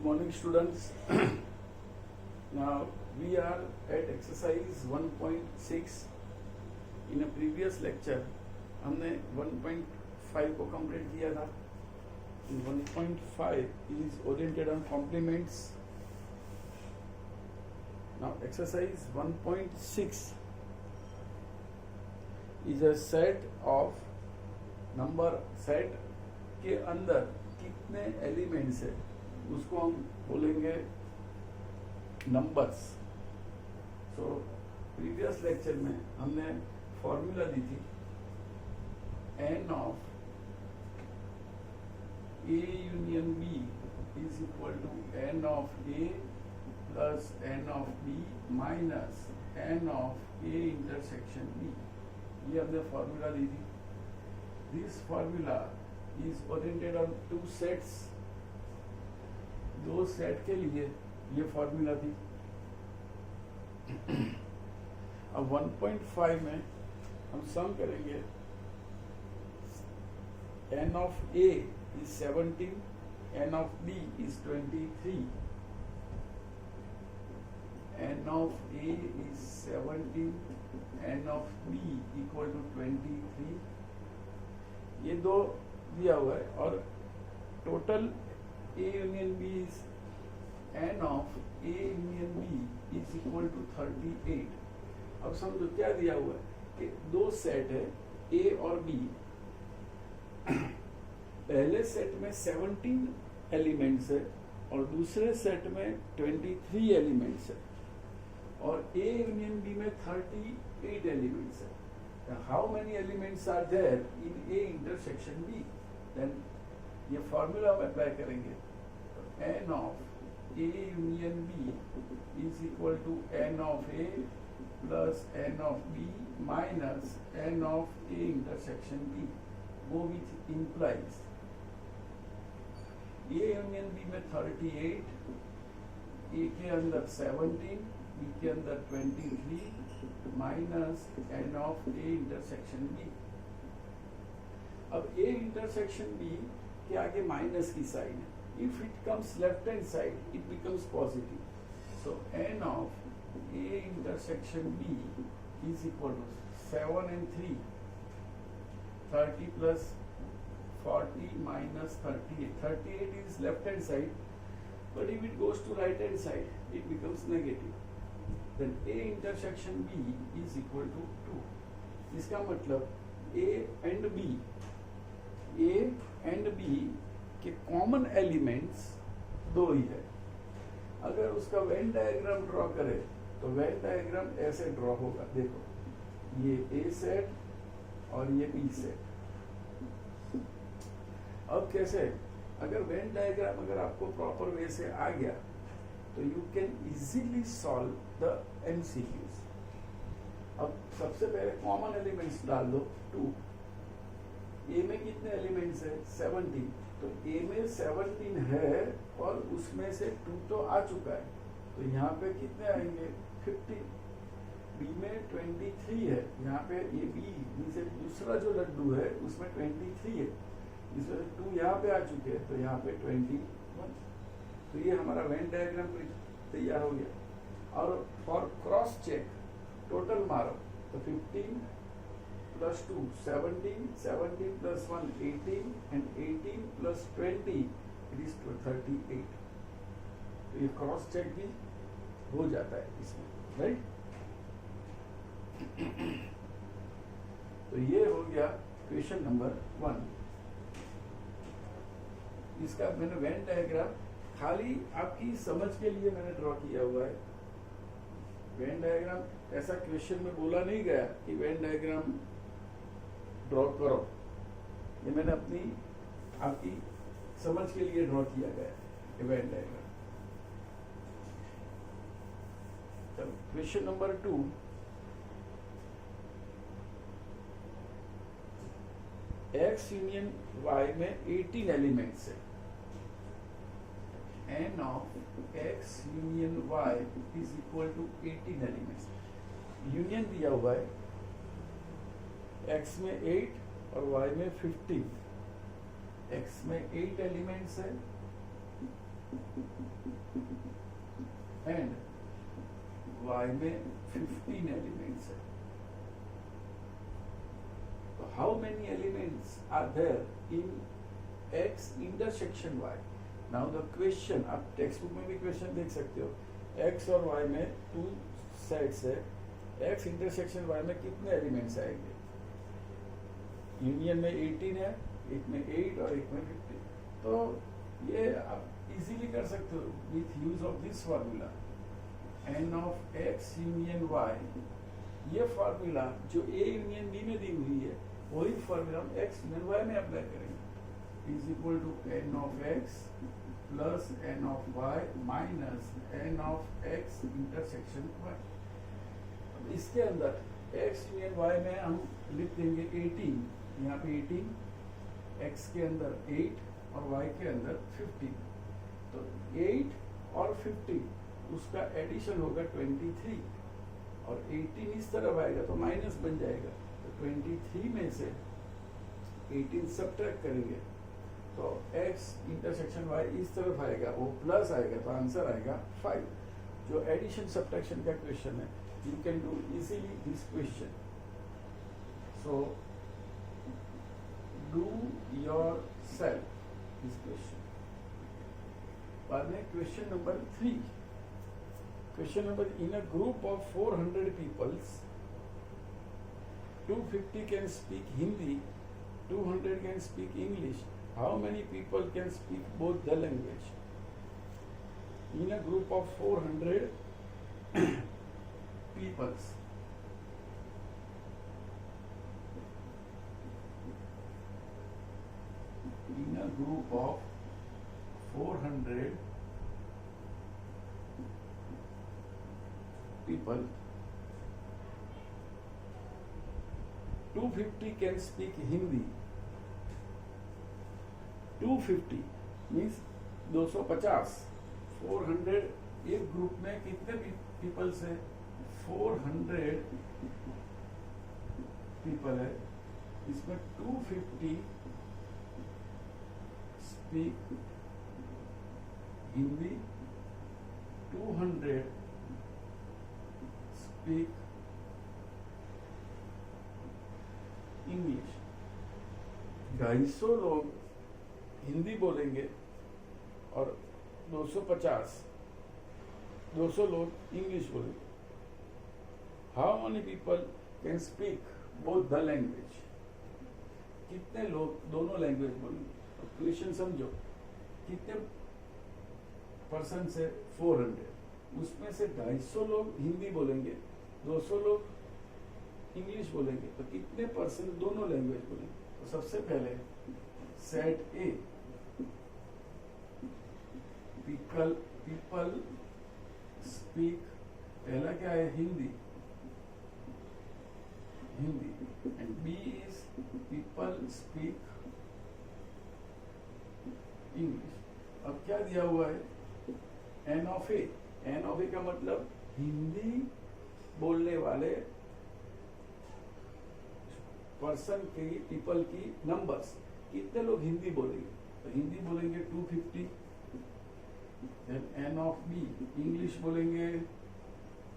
Good morning, students. Now we are at exercise 1.6. In a previous lecture हमने 1.5 को complete किया था. 1.5 is oriented on complements. Now exercise 1.6 is a set of number set के अंदर कितने elements है उसको हम बोलेंगे नंबर्स. सो प्रीवियस लेक्चर में हमने फॉर्मूला दी थी n of a union b is equal to n of a plus n of b minus n of a intersection b. ये हमने फॉर्मूला दी थी. This formula is oriented on two sets. दो set के लिए ये फॉर्मूला थी. अब 1.5 में हम सम करेंगे. n of a is 17, n of b is 23. n of a is 17, n of b equal to 23. ये दो दिया हुआ है और total a union b is n of a union b is equal to 38. अब समझो क्या दिया हुआ है कि दो सेट है a और b. पहले सेट में 17 एलिमेंट्स है और दूसरे सेट में 23 एलिमेंट्स है और a यूनियन b में 38 एलिमेंट्स है. How many elements are there in A intersection B? Then ये फॉर्मूला हम अप्लाई करेंगे. n of A union B is equal to n of A plus n of B minus n of A intersection B. वो which implies A union B में 38, A के अंदर 17, B के अंदर 23 minus n of A intersection B. अब A intersection B के आगे minus की साइड है. If it comes left hand side it becomes positive. So n of A intersection B is equal to 7 and 3, 30 plus 40 minus 38. 38 is left hand side, but if it goes to right hand side it becomes negative. Then A intersection B is equal to 2. इसका मतलब A and B के common elements दो ही है. अगर उसका Venn diagram draw करे तो Venn diagram ऐसे ड्रॉ होगा. देखो ये A सेट और ये B सेट. अब कैसे, अगर वेन डायग्राम अगर आपको प्रॉपर वे से आ गया तो you can easily solve the MCQs. अब सबसे पहले कॉमन एलिमेंट्स डाल दो. 2. A में कितने एलिमेंट्स है? 17. तो A में 17 है और उसमें से 2 तो आ चुका है, तो यहाँ पे कितने आएंगे? 15. B में 23 है, यहाँ पे ये B से दूसरा जो लड्डू है उसमें 23 है, इसमें 2 यहाँ पे आ चुके हैं, तो यहाँ पे 21. तो ये हमारा वेन डायग्राम तैयार हो गया. और फॉर क्रॉस चेक टोटल मारो तो 15 plus 2 17, 17 plus 1 18 and 18 plus 20 it is 38. तो ये क्रॉस चेक भी हो जाता है इसमें, राइट. तो ये हो गया क्वेश्चन नंबर 1. इसका मैंने वेन डायग्राम खाली आपकी समझ के लिए मैंने ड्रॉ किया हुआ है. वेन डायग्राम ऐसा क्वेश्चन में बोला नहीं गया कि वेन डायग्राम ड्रॉ करो. ये मैंने अपनी आपकी समझ के लिए ड्रॉ किया गया है वेन डायग्राम. चलो question number 2. X union Y में 18 एलिमेंट्स है. n of X union Y is equal to 18 elements. Union दिया हुआ है X में 8 और Y में 15. X में 8 एलिमेंट्स है एंड y में 15 एलिमेंट्स है. तो how many elements are there in x intersection y? Now the question, आप टेक्स्ट बुक में भी क्वेश्चन देख सकते हो. x और y में 2 सेट्स है. x इंटरसेक्शन y में कितने एलिमेंट्स आएंगे? यूनियन में 18 है, एक में 8 और एक में 15. तो ये आप इजीली कर सकते हो with use of this formula n of x union y. ये फार्मूला जो a यूनियन b में दी हुई है, वही फार्मूला हम x यूनियन y में अप्लाई करेंगे. Is equal to n of x plus n of y minus n of x intersection y. अब इसके अंदर x यूनियन y में हम लिख देंगे 18, यहाँ पे 18, x के अंदर 8 और y के अंदर 15. तो 8 और 15 उसका एडिशन होगा 23 और 18 इस तरफ आएगा तो माइनस बन जाएगा. तो 23 में से 18 सब्ट्रैक्ट करेंगे तो x इंटरसेक्शन y इस तरफ आएगा, वो प्लस आएगा तो आंसर आएगा 5. जो एडिशन सब्ट्रैक्शन का क्वेश्चन है, you can do easily this question. So do yourself this question. बाद में question number 3. Question number, in a group of 400 peoples, 250 can speak Hindi, 200 can speak English. How many people can speak both the language? In a group of 400 peoples, in a group of 400 people, 250 can speak Hindi. 250 means 250. 400 एक group में कितने peoples है? 400 people है. इसमें 250 speak Hindi, 200 speak English. 250 लोग हिंदी बोलेंगे और 200 लोग इंग्लिश बोलेंगे. How many people can speak both the language? कितने लोग दोनों लैंग्वेज बोलेंगे? क्वेश्चन समझो, कितने पर्सन से 400, उसमें से 250 लोग हिंदी बोलेंगे, 200 लोग इंग्लिश बोलेंगे, तो कितने पर्सन दोनों लैंग्वेज बोलेंगे? तो सबसे पहले सेट ए, पीपल स्पीक, पहला क्या है? Hindi. And B is people speak English. अब क्या दिया हुआ है? N of A. N of A का मतलब हिंदी बोलने वाले पर्सन की, पीपल की नंबर्स. कितने लोग हिंदी बोलेंगे? तो हिंदी बोलेंगे 250. Then N of B, English बोलेंगे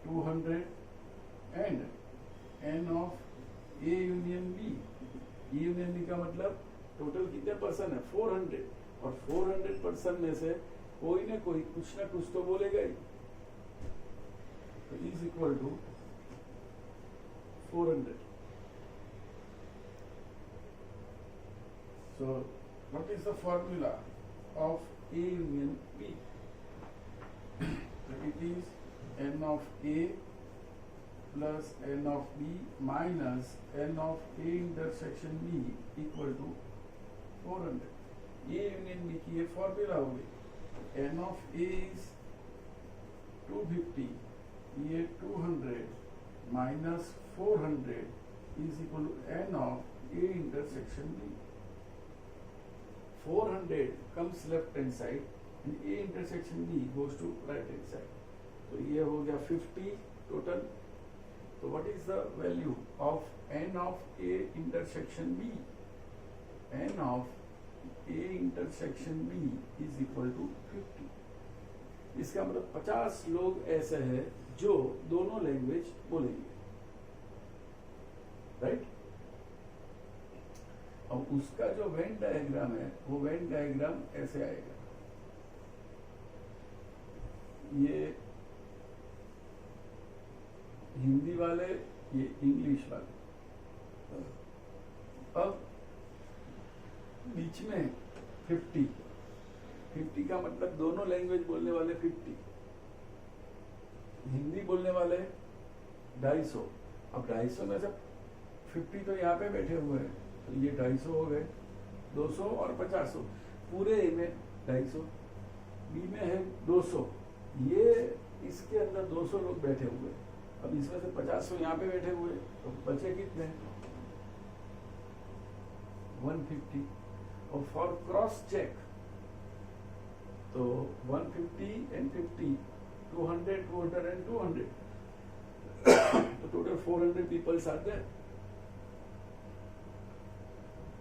200. And N of A union B. A union B का मतलब टोटल कितने पर्सन है? 400. और 400 पर्सन में से कोई ना कोई कुछ ना कुछ तो बोलेगा ही. तो is equal to 400. So what is the formula of A union B? So it is n of A plus n of B minus n of A intersection B equal to 400. A union B की ये formula हो गई. n of A is 250, ये 200 minus 400 is equal to n of A intersection B. 400 comes left hand side and A intersection B goes to right hand side. तो ये हो गया 50 total. So what is the value of n of A intersection B? n of A intersection B is equal to 50. इसका मतलब 50 लोग ऐसे हैं जो दोनों लैंग्वेज बोलेंगे, राइट। अब उसका जो वेन डायग्राम है वो वेन डायग्राम ऐसे आएगा, ये हिंदी वाले, ये इंग्लिश वाले, अब बीच में 50 का मतलब दोनों लैंग्वेज बोलने वाले 50, हिंदी बोलने वाले 250। अब 250 में से 50 तो यहाँ पे बैठे हुए हैं, तो ये 250 हो गए, 200 और 50, पूरे में 250, बी में है 200, ये इसके अंदर 200 लोग बैठे हुए हैं। अब इसमें से 50 यहाँ पे बैठे हुए, तो बचे कितने? 150। और फॉर क्रॉस चेक तो 150 and 50, 200, 200 and 200, तो टोटल 400 पीपल्स आते हैं।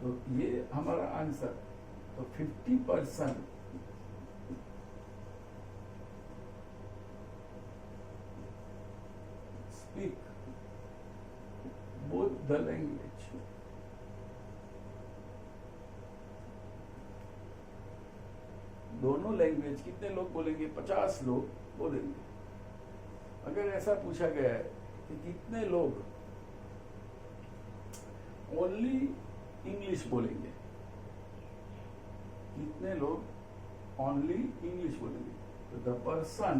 तो ये हमारा आंसर, तो 50% speak both the language. दोनों लैंग्वेज कितने लोग बोलेंगे? 50 लोग बोलेंगे। अगर ऐसा पूछा गया है कि कितने लोग ओनली इंग्लिश बोलेंगे, कितने लोग ओनली इंग्लिश बोलेंगे, तो the person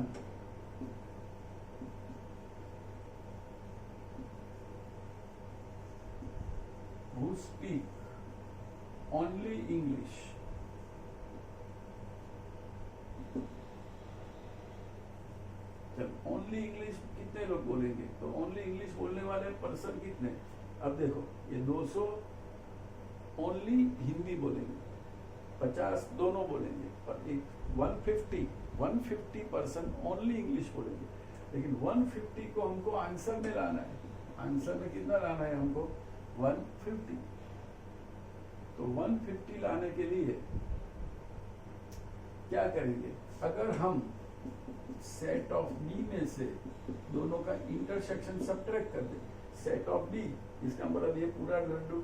who speak only English only English कितने लोग बोलेंगे? तो ओनली इंग्लिश बोलने वाले पर्सन कितने? अब देखो, ये 200 ओनली हिंदी बोलेंगे, 50 दोनों बोलेंगे, और एक 150 पर्सन ओनली इंग्लिश बोलेंगे। लेकिन 150 को हमको आंसर में लाना है, आंसर में कितना लाना है हमको? 150। तो 150 लाने के लिए क्या करेंगे? अगर हम सेट ऑफ बी में से दोनों का इंटरसेक्शन सब्ट्रैक्ट कर दे, सेट ऑफ बी, इसका मतलब ये पूरा लड्डू,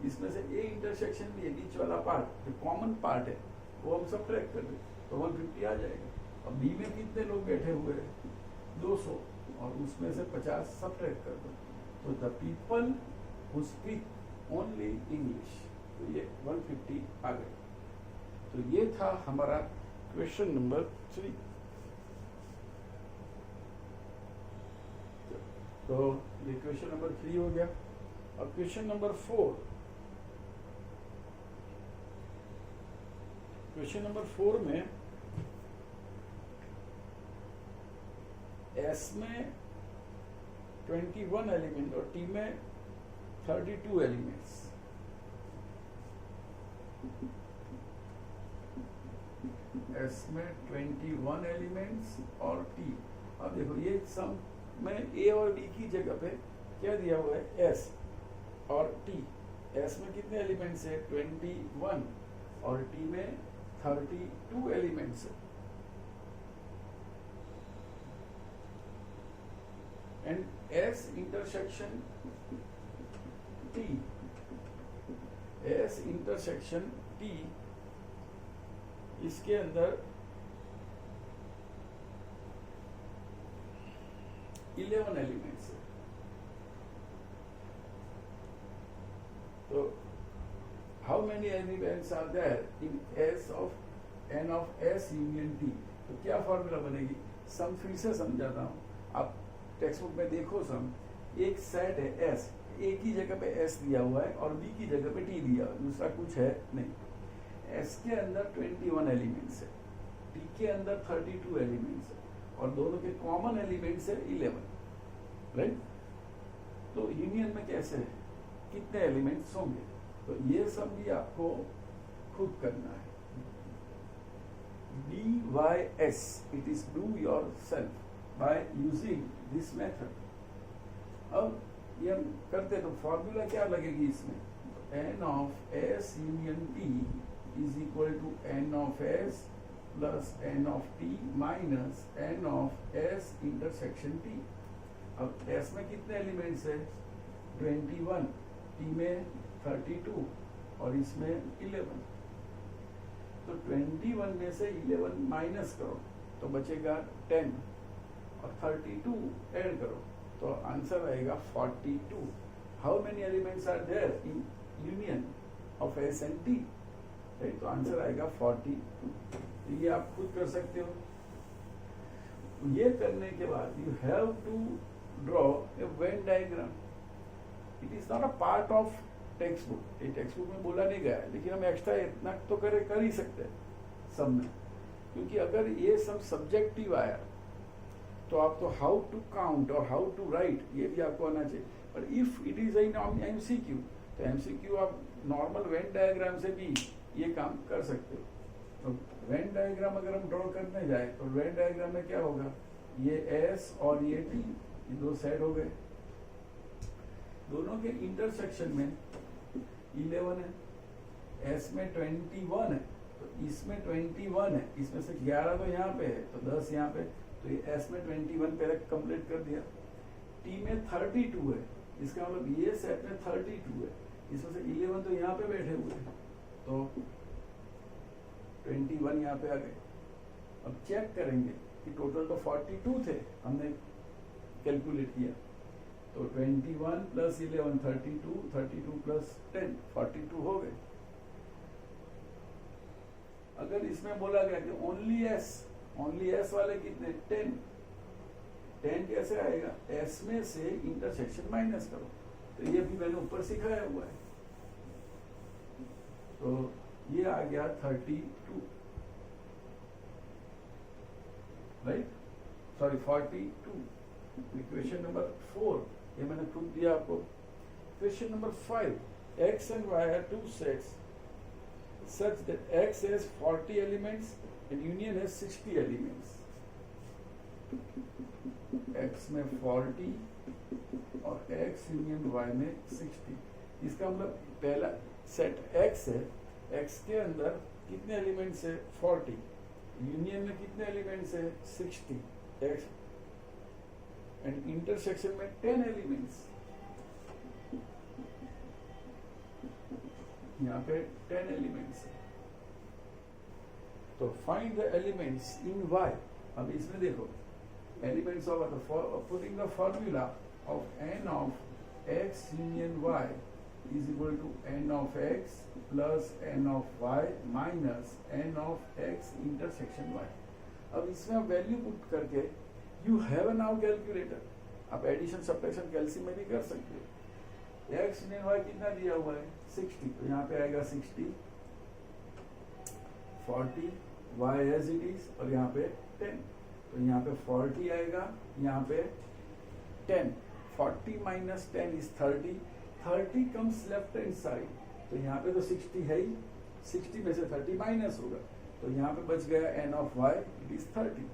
इसमें से ए इंटरसेक्शन भी है, बीच वाला पार्ट जो कॉमन पार्ट है वो हम सब्ट्रैक्ट कर दे, तो 150 आ जाएगा। अब बी में कितने लोग बैठे हुए हैं? 200, और उसमें से 50 सब्ट्रैक्ट कर दो, तो the people who speak only English, तो ये 150 आ गए। तो ये था हमारा क्वेश्चन नंबर 3। तो ये क्वेश्चन नंबर 3 हो गया। अब क्वेश्चन नंबर 4, क्वेश्चन नंबर 4 में एस में 21 एलिमेंट और टी में 32 एलिमेंट्स। एस में 21 एलिमेंट्स और टी। अब देखो, ये सम में ए और बी की जगह पे क्या दिया हुआ है? एस और टी। एस में कितने एलिमेंट्स है? 21, और टी में 32 एलिमेंट्स है। And S intersection T, S intersection T, इसके अंदर 11 एलिमेंट्स है। तो how many elements are there in S of N of S union T? तो क्या फॉर्मूला बनेगी? सम फिर से समझाता हूँ, आप टेक्स्ट बुक में देखो सम। एक सेट है एस, ए की जगह पे एस दिया हुआ है और बी की जगह पे टी दिया हुआ है, दूसरा कुछ है नहीं। एस के अंदर 21 एलिमेंट्स है, टी के अंदर 32 एलिमेंट्स है, और दोनों के कॉमन एलिमेंट्स है 11, राइट। तो यूनियन में कैसे है, कितने एलिमेंट्स होंगे? तो ये सब भी आपको खुद करना है। DYS, it is do yourself by using this method। अब ये हम करते तो फॉर्मूला क्या लगेगी इसमें? N of S union T is equal to N of S plus N of T minus N of S intersection T. अब S में कितने एलिमेंट्स है? 21, टी में 32 और इसमें 11। तो 21 में से 11 माइनस करो तो बचेगा 10 और 32 ऐड करो तो आंसर आएगा 42। How many elements are there in union of S and T? Right, तो आंसर आएगा 42। ये आप खुद कर सकते हो। ये करने के बाद you have to draw a Venn diagram. It is not a part of textbook. ये टेक्स्ट बुक में बोला नहीं गया है, लेकिन हम एक्स्ट्रा इतना तो कर ही सकते हैं सब में, क्योंकि अगर ये सब सब्जेक्टिव आया तो आप तो हाउ टू काउंट और हाउ टू राइट ये भी आपको आना चाहिए। पर if it is in MCQ तो एमसीक्यू आप नॉर्मल वेन डायग्राम से भी ये काम कर सकते हो। तो वेन डायग्राम अगर हम ड्रॉ करने जाए तो वेन डायग्राम में क्या होगा? ये एस और ये टी, ये दो साइड हो गए, दोनों के इंटरसेक्शन में 11 है, एस में 21 है, तो इसमें 21 है, इसमें से 11 तो यहाँ पे है तो 10 यहाँ पे, तो ये एस में 21 पहले कंप्लीट कर दिया। टी में 32 है, इसका मतलब ये सेट में 32 है, इसमें से 11 तो यहाँ पे बैठे हुए हैं तो 21 यहाँ पे आ गए। अब चेक करेंगे कि टोटल तो 42 थे, हमने कैलकुलेट किया, तो 21 प्लस 11 32, 32 प्लस 10 42 हो गए। अगर इसमें बोला गया कि ओनली एस वाले कितने? 10 कैसे आएगा? एस में से इंटरसेक्शन माइनस करो, तो ये भी मैंने ऊपर सिखाया हुआ है। तो ये आ गया 32, राइट, सॉरी 42। इक्वेशन नंबर 4 ये मैंने प्रूव दिया आपको। Question number 5, x and y are two sets such that x has 40 elements and union has 60 elements. x में 40 और x यूनियन y में 60। इसका मतलब पहला सेट x है, x के अंदर कितने एलिमेंट्स है? 40, यूनियन में कितने एलिमेंट्स है? 60, x एंड इंटरसेक्शन में 10 एलिमेंट्स, यहाँ पे 10 एलिमेंट्स है। तो find the elements in y। अब इसमें देखो elements of putting the formula of n of x union y is equal to n of x plus n of y minus n of x intersection y। अब इसमें आप value put करके you have a now calculator, आप addition subtraction कैलसी में भी कर सकते हो। x यूनियन y कितना दिया हुआ है? 60, तो यहाँ पे आएगा 60, 40 y as it is और यहाँ पे 10, तो यहाँ पे 40 आएगा, यहाँ पे 10, 40 minus 10 is 30, 30 comes left hand side, तो यहाँ पे तो 60 है ही, 60 में से 30 माइनस होगा, तो यहाँ पे बच गया n of y, it is 30.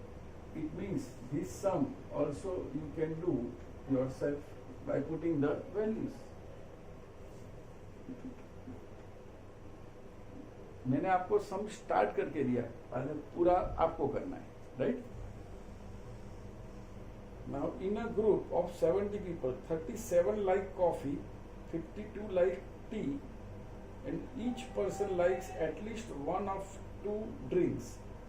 It means this sum also you can do yourself by putting the values. मैंने आपको सम स्टार्ट करके दिया, पूरा आपको करना है, right? Now in a group of 70 people, 37 like coffee, 52 like tea, and each person likes at least one of two drinks.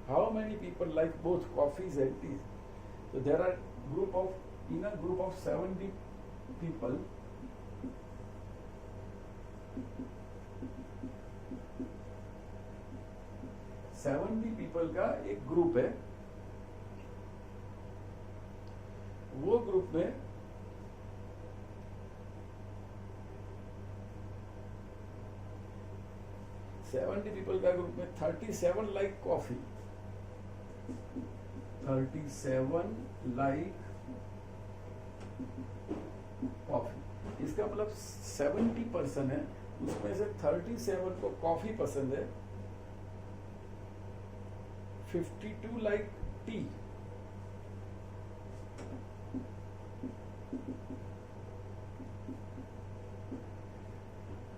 How many people like both coffees and teas? So there are in a group of 70 people, का एक group है, वो group में 70 people का group में 37 like coffee, 37 like coffee. इसका मतलब 70% है, उसमें से 37 को कॉफी पसंद है, 52 लाइक टी,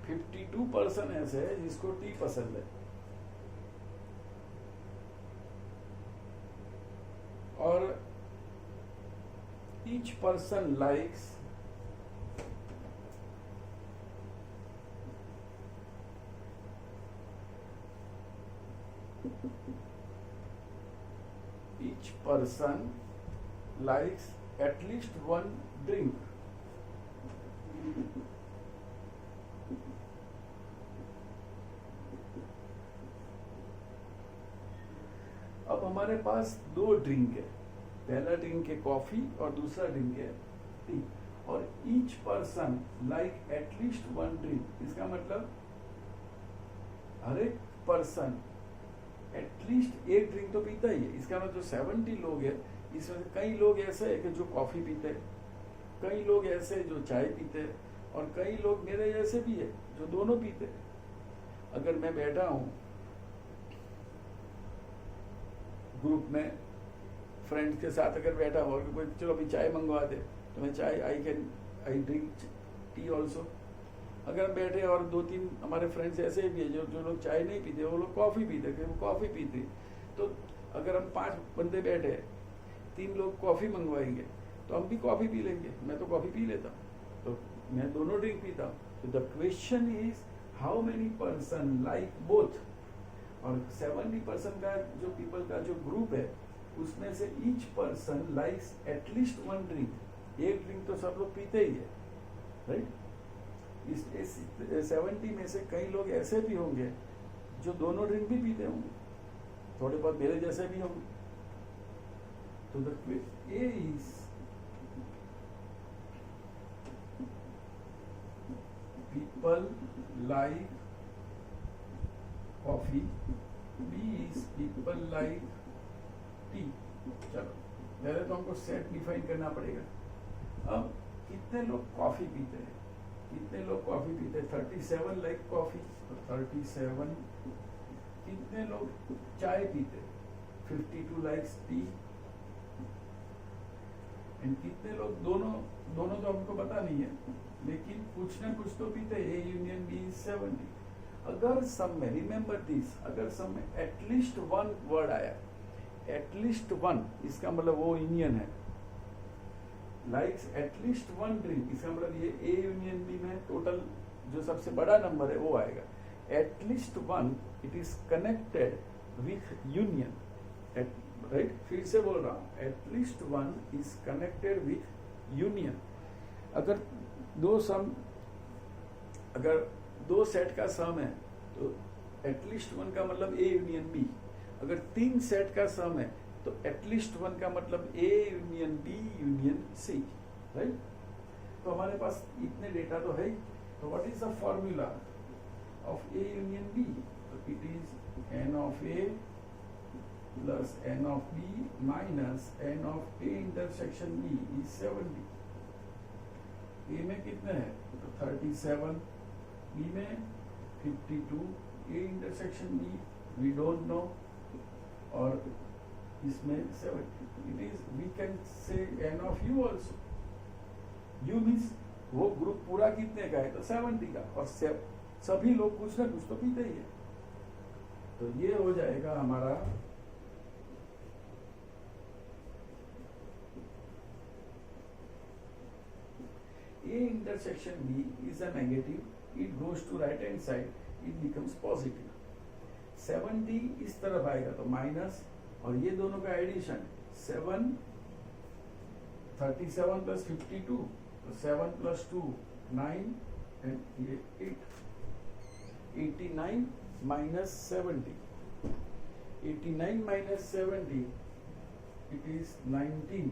52% ऐसे है जिसको टी पसंद है, each person likes at least one drink. अब हमारे पास दो ड्रिंक है, पहला ड्रिंक है कॉफी और दूसरा ड्रिंक है टी, और each person like at least one drink. इसका मतलब हर एक पर्सन एटलीस्ट एक ड्रिंक तो पीता ही है। इसका मतलब जो 70 लोग हैं, इसमें से कई लोग ऐसे हैं कि जो कॉफी पीते हैं, कई लोग ऐसे हैं जो चाय पीते हैं, और कई लोग मेरे जैसे भी है जो दोनों पीते हैं। अगर मैं बैठा हूं ग्रुप में फ्रेंड्स के साथ, अगर बैठा हो कोई चलो अभी चाय मंगवा दे, तो मैं चाय आई ड्रिंक टी ऑल्सो। अगर हम बैठे और 2-3 हमारे फ्रेंड्स ऐसे भी है जो लोग चाय नहीं पीते, वो लोग कॉफी पीते, वो कॉफी पीते। तो अगर हम 5 बंदे बैठे, 3 लोग कॉफी मंगवाएंगे तो हम भी कॉफी पी लेंगे। मैं तो कॉफी पी लेता हूँ, तो मैं दोनों ड्रिंक पीता हूँ। तो the question is how many person like both. और 70% का जो पीपल का जो ग्रुप है, उसमें से each person likes at least one drink. एक ड्रिंक तो सब लोग पीते ही है, राइट। इस 70 में से कई लोग ऐसे भी होंगे जो दोनों ड्रिंक भी पीते होंगे, थोड़े बहुत मेरे जैसे भी होंगे। तो the A is people like coffee, B is people like tea। चलो पहले तो हमको सेट डिफाइन करना पड़ेगा। अब कितने लोग कॉफी पीते हैं, कितने लोग कॉफी पीते हैं? 37 लाइक कॉफी, तो 37। कितने लोग चाय पीते हैं? 52 लाइक्स टी। एंड कितने लोग दोनों तो हमको पता नहीं है, लेकिन कुछ ना कुछ तो पीते हैं। A union B is 70। अगर सब में रिमेंबर दिस, अगर सब में एटलीस्ट वन वर्ड आया, एटलीस्ट वन, इसका मतलब वो यूनियन है। लाइक्स एटलीस्ट वन ड्रिंक, इसका मतलब ये ए यूनियन बी में टोटल जो सबसे बड़ा नंबर है वो आएगा। At least one, it is connected with union, right. फिर से बोल रहा हूं, at least one is connected with union. अगर दो सेट का सम है तो एटलीस्ट वन का मतलब ए यूनियन बी। अगर 3 सेट का सम है तो एटलीस्ट वन का मतलब A union B union C, right. तो हमारे पास इतने डेटा तो है ही। तो what is the formula of A union B? तो it is n of A plus N of B minus N of A intersection B is 70। A में कितने हैं? तो 37, बी में 52, A intersection B we don't know, और इसमें 70। It is we can say n of you also. You means वो group पूरा कितने का है? तो 70 का, और सभी लोग कुछ ना कुछ तो पीते ही है। तो ये हो जाएगा हमारा A intersection B is a negative, it goes to right hand side, it becomes positive। 70 इस तरफ आएगा तो माइनस, और ये दोनों का एडिशन 7, 37 प्लस 52, तो 7 प्लस 2 9, एंड ये 8। 89 minus 70, 89 minus 70 it is 19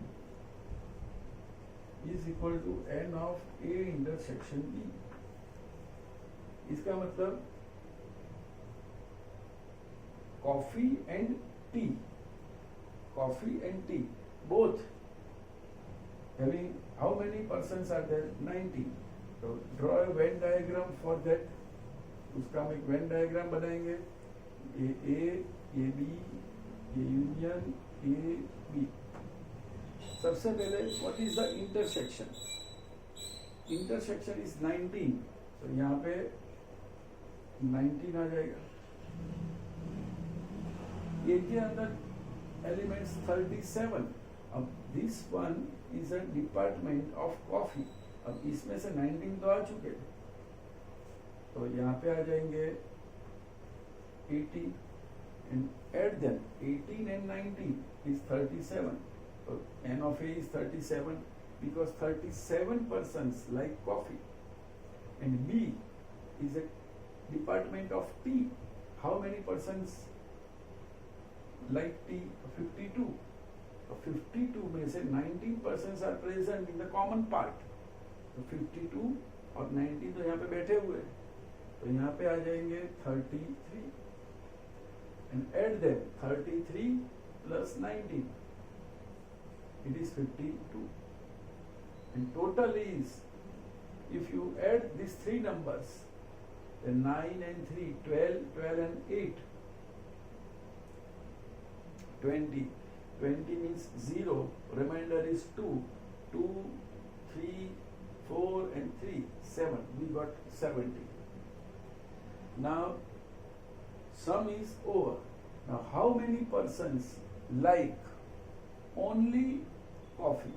is equal to N of A intersection B. इसका मतलब coffee and tea, coffee and tea both having how many persons are there? 90। तो draw a Venn diagram for that। उसका हम एक Venn diagram बनाएंगे। A B, ये union A B. सबसे पहले what is the intersection? Intersection is 19, तो यहाँ पे 19 आ जाएगा। ए के अंदर एलिमेंट्स 37। अब this one is a department of coffee. अब इसमें से 19 तो आ चुके हैं, तो यहाँ पे आ जाएंगे 18 and add them. 18 and 19 is 37. So N of A is 37 because 37 persons like coffee. And B is a department of tea. How many persons like tea? 52. So 52 में से 19 persons are present in the common part. तो 52 और 19 तो यहाँ पे बैठे हुए हैं, तो यहाँ पे आ जाएंगे 33 and add them. 33 plus 19, it is 52, and total is, if you add these three numbers, then 9 and 3, 12, 12 and 8, 20. 20 means 0, remainder is 2, 2, 3, 4 and 3, 7. We got 70. Now sum is over. Now how many persons like only coffee?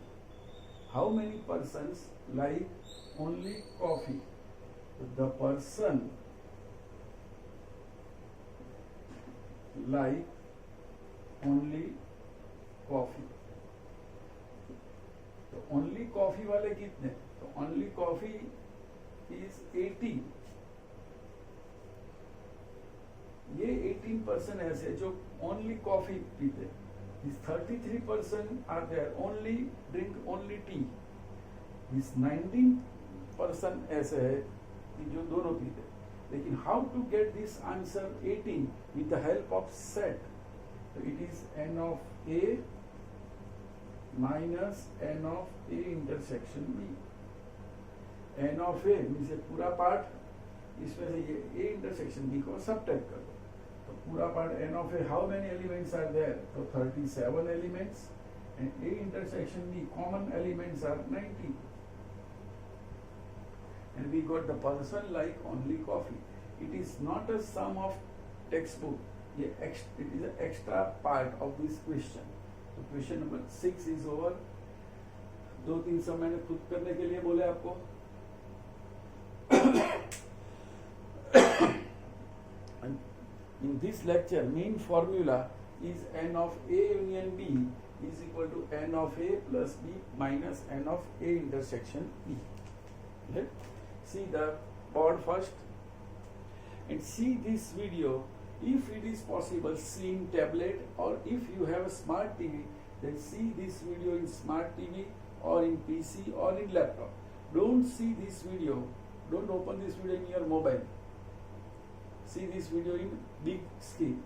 How many persons like only coffee? The person like only coffee. तो only coffee वाले कितने? तो only coffee is 18. ये 18% ऐसे जो only coffee पीते. These 33% are there only drink only tea. This 19% ऐसे है कि जो दोनों पीते. लेकिन how to get this answer 18 with the help of set? So it is n of A minus n of A intersection B. n of A means ये पूरा part, इसमें से ये A intersection B को सबट्रैक्ट कर दो, तो पूरा part n of A, how many elements are there? तो 37 elements, and A intersection B common elements are 90, and we got the person like only coffee. It is not a sum of textbook. It is an extra part of this question. So question number 6 is over. 2-3 सम मैंने खुद करने के लिए बोले आपको. And in this lecture, main formula is n of A union B is equal to n of A plus B minus n of A intersection B. Okay? See the board first and see this video. If it is possible, see in tablet, or if you have a smart TV, then see this video in smart TV or in PC or in laptop. Don't see this video, don't open this video in your mobile. See this video in big screen.